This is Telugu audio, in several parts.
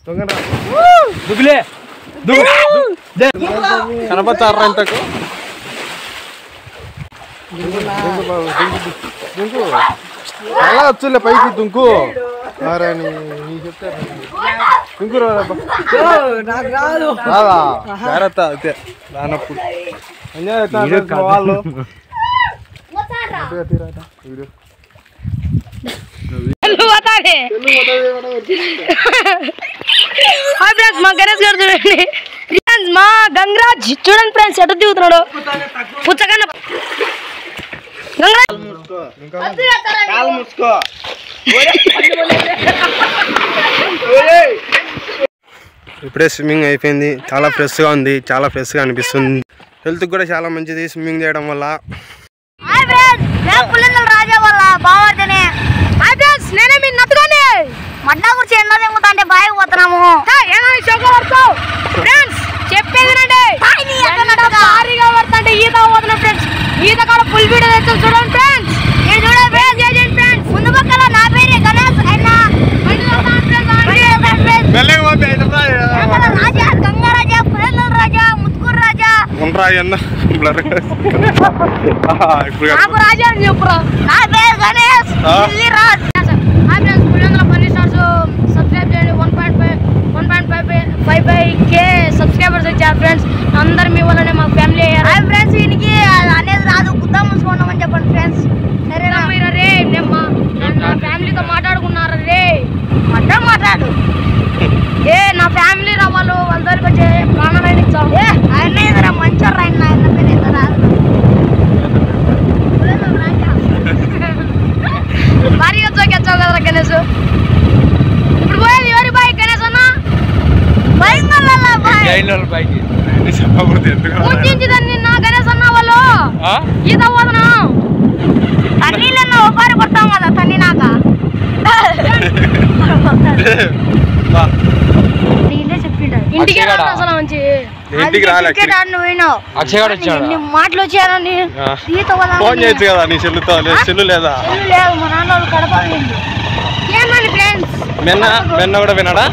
దుబ్బులే కనపడతారా ఇంతకు దుంకు అలా వచ్చులే పైకి దుంకు మారని చెప్తే దుంకు రాదా జాగ్రత్త అయితే రానప్పుడు వాళ్ళు వీడియో మా గణేష్ గారు చూడండి మా గంగరాజ్ చూడండి ఫ్రెండ్స్ ఎటు దిగుతున్నాడు పుచ్చకన్న ఇప్పుడే స్విమ్మింగ్ అయిపోయింది. చాలా ఫ్రెష్గా ఉంది, చాలా ఫ్రెష్గా అనిపిస్తుంది. హెల్త్ కూడా చాలా మంచిది స్విమ్మింగ్ చేయడం వల్ల. రాజా వల్ల బాగుంటేనే నేనే మీ నట్టుగానే మడ్డా గురించి ఎన్నో తెంగుతా బాయ్ పోతున్నాము చెప్పేది భారీగా పడుతుంటే ఈత పోతున్నాం ఫ్రెండ్స్. ఈత కాడ ఫుల్ వీడియో తెచ్చు చూడండి ఫ్రెండ్స్. ముందు పక్కల నా పేరు గణేష్ అయినా రాజా గంగారాజా పులేంద్ర రాజా ముత్కూరు రాజా నాకు రాజా అని చెప్పురా. నా పేరు Ganesh Raj. Pulendra funny stars subscribe చేయండి. 1.55K సబ్స్క్రైబర్స్ వచ్చారు ఫ్రెండ్స్. అందరు మీ వల్లనే మా ఫ్యామిలీ అయ్యారు. ఫ్రెండ్స్ వీనికి అనేది రాదు గుద్దా మూసుకోండి చెప్పండి ఫ్రెండ్స్. సరేనా మీరు రే నా ఫ్యామిలీతో మాట్లాడుకున్నారా రే మాట్లాడు నా ఫ్యామిలీ రా వాళ్ళు వాళ్ళ దగ్గరికి వచ్చే ప్రాణాలైన ఇచ్చాము. ఆయన ఎదురా మంచోరు ఆయన ఆయన పేరు ఎదురా భారీగా వచ్చావు కదరా గణేష్. ఇప్పుడు పోయేది ఎవరి బాయ్ గణేష్ అన్న ముంచించిదాన్ని నా గణేష్ అన్న వాళ్ళు ఈత పోతున్నా తన్నీళ్ళన్నా ఉపారి కొడతాం కదా తన్ని నాక ఇంటికి అసలు మంచి మాటలు వచ్చారని ఫోన్ చేయొచ్చు కదా నీ సెల్లుతో. సెల్లు లేదా? లేదు మా నాన్న వాళ్ళు కడప ఏమని ఫ్రెండ్స్ మెన్న కూడా విన్నాడా?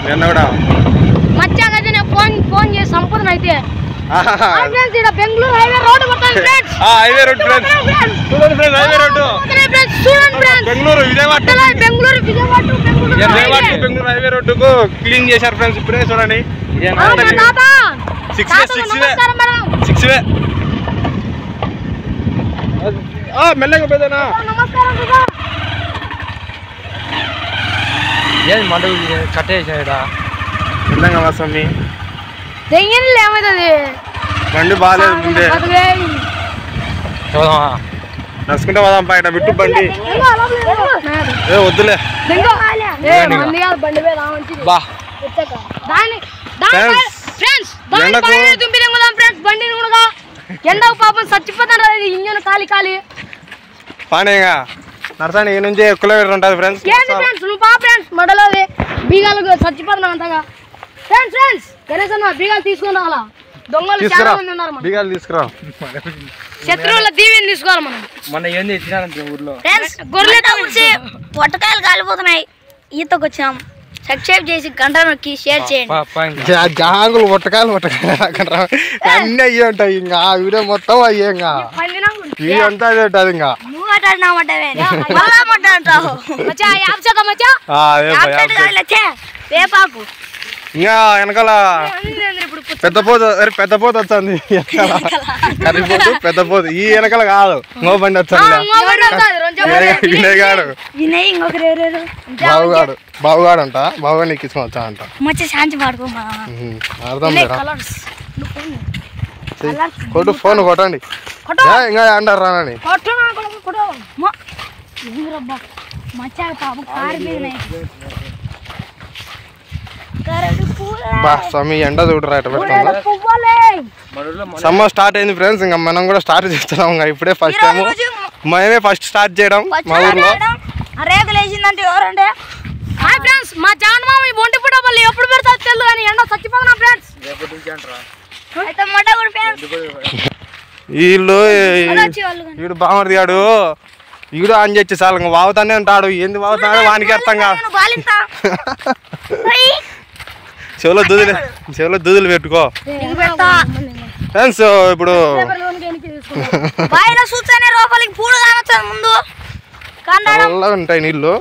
మెన్న కూడా మచ్చాకైతే నేను ఫోన్ చేసి సంపదన అయితే Bengaluru highway road highway road friends చూడండి ఫ్రెండ్స్. హైవే రోడ్డు చూడండి ఫ్రెండ్స్. బెంగళూరు విజయవాడ బెంగళూరు హైవే రోడ్డుకు క్లీన్ చేశారు ఫ్రెండ్స్. ఇప్పుడే చూడండి 6 వే మెల్లగా పోయేదేనా? ఏది మండు కట్టేసాడా మెల్లగా స్వామి ఏమవుతుంది బండి బాగాలేదు ముందే నడుచుకుంటే పోదాం పైన బిట్టు బండి వద్దులే ఎండకు పాపం చచ్చిపోతాడు ఇంజన్ కాలి పానేగా నడసాని ఈ నుంచి కిలోమీటర్ ఉంటుంది ఫ్రెండ్స్. నువ్వు పా ఫ్రెండ్స్ మడలో బీగాలు చచ్చిపోతున్నావు అంతగా. ఫ్రెండ్స్ గణేష్ అన్న బీగాలు తీసుకుని రావాలా? దొంగలు చాలా మంది ఉన్నారు. బీగాలు తీసుకురా. శత్రువుల దీవెని తీసుకోవాలి మనం. మొన్న ఏంది ఇచ్చినారంటే ఊర్లో గొర్రెలతో వచ్చి పొట్టకాయలు కాలిపోతున్నాయి. ఈతకు వచ్చాం. సబ్స్క్రైబ్ చేసి గంట నొక్కి షేర్ చేయండి. జాగులు ఒట్టకాయలు అన్నీ అయ్యే ఉంటాయి. ఇంకా ఆ వీడియో మొత్తం అయ్యే ఇంకా వీడియో అంతా అదే ఉంటుంది. ఇంకా నువ్వు మాట్లాడినామంటావే వేపాకు ఇంకా వెనకాల పెద్ద పోత వచ్చింది. కర్రీపోతు పెద్ద పోతు ఈ వెనకాల కాదు ఇంకో బండి వచ్చాడు వినయగాడు బావుగాడు అంట. బావుగాడు ఎక్కించుకొని వచ్చా అంట. అర్థం లేదా? కొట్టు ఫోన్ కొట్టండి ఇంకా అంటారు రానని. స్వామి ఎండ చూడరా ఎట్ట పెడతాము. సమ్మర్ స్టార్ట్ అయింది ఫ్రెండ్స్. ఇంకా మనం కూడా స్టార్ట్ చేస్తున్నాం. ఇంకా ఇప్పుడే ఫస్ట్ టైం మేమే ఫస్ట్ స్టార్ట్ చేయడం మా ఊర్లో. రేకులు వేసిందంటే ఎవరంటే మా జాన్ మామ ఒంటి పూట వాళ్ళు ఎప్పుడు పెడతారు తెలియదు కానీ ఎండ చచ్చిపోతున్నా ఫ్రెండ్స్. వీళ్ళు వీడు బామర్ది గాడు వీడియో ఆన్ చేస్తే చాలు ఇంకా వాగుతానే ఉంటాడు. ఏంది వాగుతాడో వానికి అర్థం కాదు. చెవులో దూదులు పెట్టుకో ఫ్రెండ్స్. ఇప్పుడు ఉంటాయి నీళ్ళు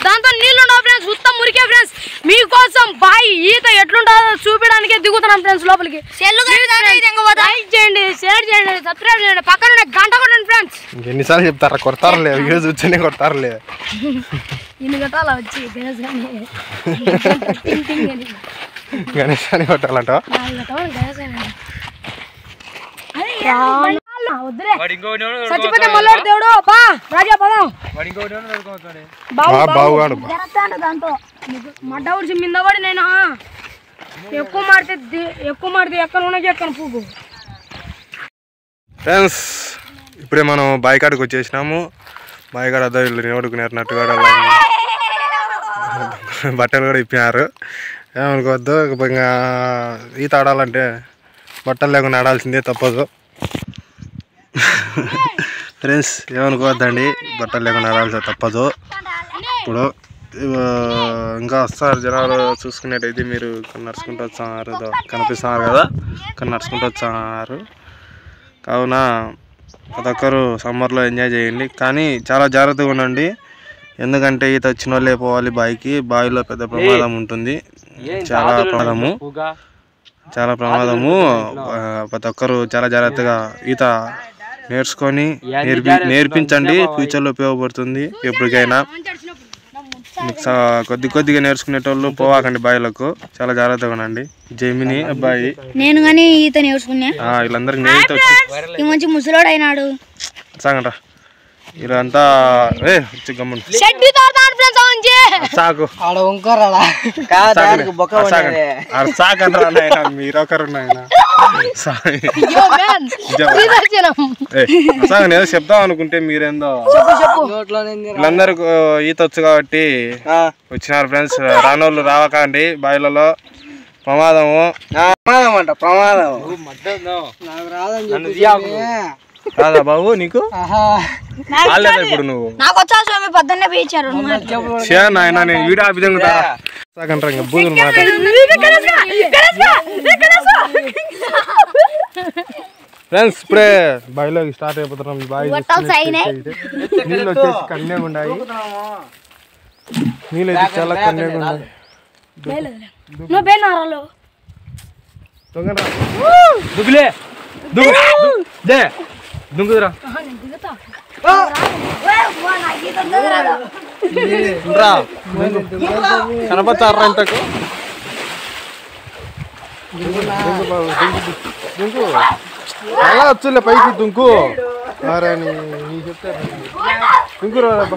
దాంతో నీళ్ళు ఉండవు ఫ్రెండ్స్, ఉత్తం మురికే ఫ్రెండ్స్. మీకోసం బాయ్ ఈత ఎట్లుంటుందో చూపించడానికి దిగుతున్నాం ఫ్రెండ్స్ లోపలికి. లైక్ చేయండి, షేర్ చేయండి, సబ్స్క్రైబ్ చేయండి, పక్కన గంట కొట్టండి ఫ్రెండ్స్. ఎన్నిసార్లు చెప్తారా కొడతారు లేదు, వీడియో చూస్తేనే కొడతారు లేదు. ఇన్ని గంటల వచ్చి గణేష్ అని కొట్టాలంట. చచ్చిపోతే మళ్ళీ దేవుడు రాజా పదం దాంతో మడ్డ ఉడిచి మింద పడి నేను ఎక్కువ మాడితే ఎక్కడ ఉన్నది ఎక్కడ పువ్వు. ఫ్రెండ్స్ ఇప్పుడే మనం బావి కాడికి వచ్చేసినాము. బావి కాడ అదో వీళ్ళు నిలబడుకున్నారు, నట్టుగాడ బట్టలు కూడా ఇప్పినారు. ఏమనుకోవద్దు, ఇంకా ఈత ఆడాలంటే బట్టలు లేకుండా ఆడాల్సిందే, తప్పదు ఫ్రెండ్స్. ఏమనుకోవద్దండి, బట్టలు లేకుండా ఆడాల్సి తప్పదు. ఇప్పుడు ఇంకా వస్తారు జనాలు చూసుకునేటైతే. మీరు నడుచుకుంటూ వచ్చారు, కనిపిస్తున్నారు కదా, ఇక్కడ నడుచుకుంటూ వచ్చారు. కావున ప్రతి ఒక్కరు సమ్మర్లో ఎంజాయ్ చేయండి, కానీ చాలా జాగ్రత్తగా ఉండండి. ఎందుకంటే ఈత వచ్చిన వాళ్ళే పోవాలి బావికి. బావిలో పెద్ద ప్రమాదం ఉంటుంది, చాలా ప్రమాదము. ప్రతి ఒక్కరు చాలా జాగ్రత్తగా ఈత నేర్చుకొని నేర్పించండి, ఫ్యూచర్లో ఉపయోగపడుతుంది. ఎప్పటికైనా కొద్దిగా నేర్చుకునేటోళ్ళు పోవాకండి బావిలకు, చాలా జాగ్రత్తగా ఉండండి. జమిని అబ్బాయి నేను కానీ ఈత నేర్చుకున్నా, వీళ్ళందరికి నేర్చుకు మంచి ముసలోడు అయినాడు సాగంట. వీళ్ళంతా గమ్మున సాకు సాకంటారా మీరొకరు ఏదో చెప్దాం అనుకుంటే మీరేందో. వీళ్ళందరూ ఈత వచ్చు కాబట్టి వచ్చినారు ఫ్రెండ్స్. రానోళ్ళు రావకండి, బావిలలో ప్రమాదము అంట ప్రమాదం. కాదా బాబు నీకు రాలేదా? ఇప్పుడు నువ్వు పొద్దున్నే పేయించారు నాయన, నేను వీడియో ఆపి తింగుతారా సాకంటారా? ఇంకా బూదులు ఫ్రెండ్స్. ఇప్పుడే బావిలోకి స్టార్ట్ అయిపోతున్నాం. బావి నీళ్ళు వచ్చేసి కన్యగా ఉన్నాయి, నీళ్ళు అయితే చాలా కన్యగా ఉన్నాయి. దుబ్బులే దుంగుదురా కనపడతారా ఇంతకు? దుంకు అలా వచ్చులే పైకి దుంకు. అరే నీ చెప్తారు దుంకు రాదా?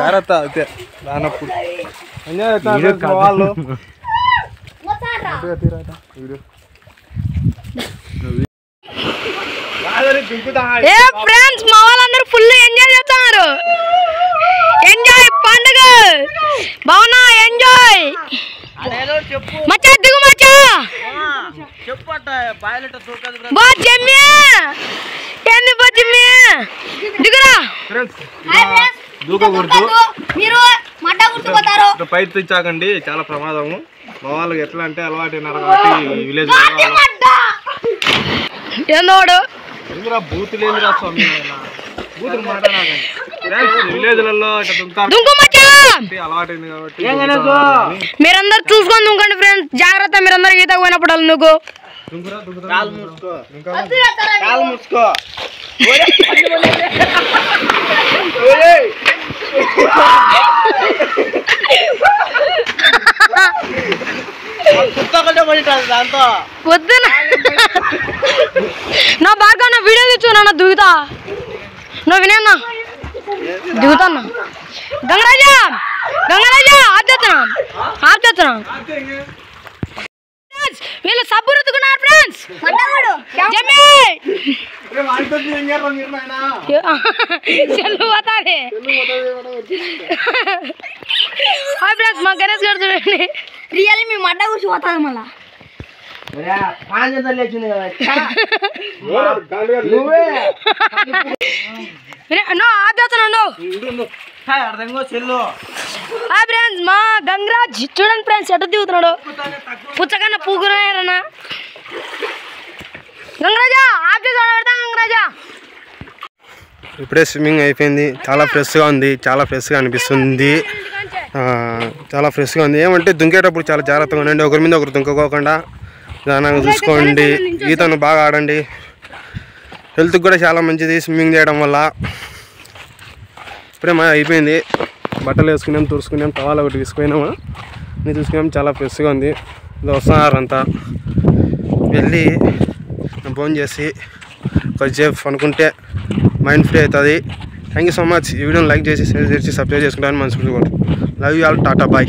జాగ్రత్త అయితే రానప్పుడు వాళ్ళు ఫ్రెండ్స్ మా వాళ్ళందరూ ఫుల్ ఎంజాయ్ చేస్తున్నారు. ఎంజాయ్ పండుగ బాగున్నా, ఎంజాయ్ మచ్చా దిగు మచ్చా బా జమ్మి ఏంది బా జమ్మి దిగురా. మీరు మడ్డ గుర్తుపోతారు, పైకి తెచ్చాకండి, చాలా ప్రమాదము. మా వాళ్ళకి ఎట్లా అంటే అలవాటు కాబట్టి విలేజ్ ఏందోడు బూతులు ఏందిరా స్వామి, బూతులు మాట్లాడాలి. విలేజ్లలో అలవాటైంది కాబట్టి మీరందరూ చూసుకొని దుంకండి ఫ్రెండ్స్, జాగ్రత్త. మీరందరూ ఈత పోయినప్పుడు నువ్వు వద్దు నా బాగా నా వీడియో తెచ్చు నా దిగుతా. నువ్వు వినేనా దిగుతాన్నా. గంగరాజా ఆపుతున్నా వీళ్ళు సబ్బు రుద్దుకున్నారు ఫ్రెండ్స్. ఫ్రెండ్స్ మా గణేష్ గారు చూడండి, రియల్లీ మీ మడ్డ కూర్చి పోతుంది. మళ్ళా లేచింది కదా చెల్లు ఫ్రెండ్స్ మా గంగరాజ్ చూడండి ఫ్రెండ్స్ ఎటు దిగుతున్నాడు పుచ్చకన్నా పూగురన్నా గంగరాజా ఆఫ్ చేసి పెడతా గంగరాజా. ఇప్పుడే స్విమ్మింగ్ అయిపోయింది. చాలా ఫ్రెష్గా ఉంది, చాలా ఫ్రెష్గా అనిపిస్తుంది, చాలా ఫ్రెష్గా ఉంది. ఏమంటే దుంకేటప్పుడు చాలా జాగ్రత్తగా ఉండండి, ఒకరి మీద ఒకరు దుంకోకుండా దానంగా చూసుకోండి. ఈతను బాగా ఆడండి, హెల్త్కి కూడా చాలా మంచిది స్విమ్మింగ్ చేయడం వల్ల. ఇప్పుడే మా అయిపోయింది, బట్టలు వేసుకున్నాం, తుడుచుకున్నాం, టవాల్ ఒకటి తీసుకున్నాము, అన్నీ చూసుకున్నాం. చాలా ఫ్రెష్గా ఉంది. ఇది వస్తున్నారు అంతా, వెళ్ళి ఫోన్ చేసి కొద్దిసేపు అనుకుంటే మైండ్ ఫ్రీ అవుతుంది. Thank you so much. ఈ వీడియోని లైక్ చేసి షేర్ చేసి సబ్స్క్రైబ్ చేసుకుంటాను మనసు. Love you all, tata bye.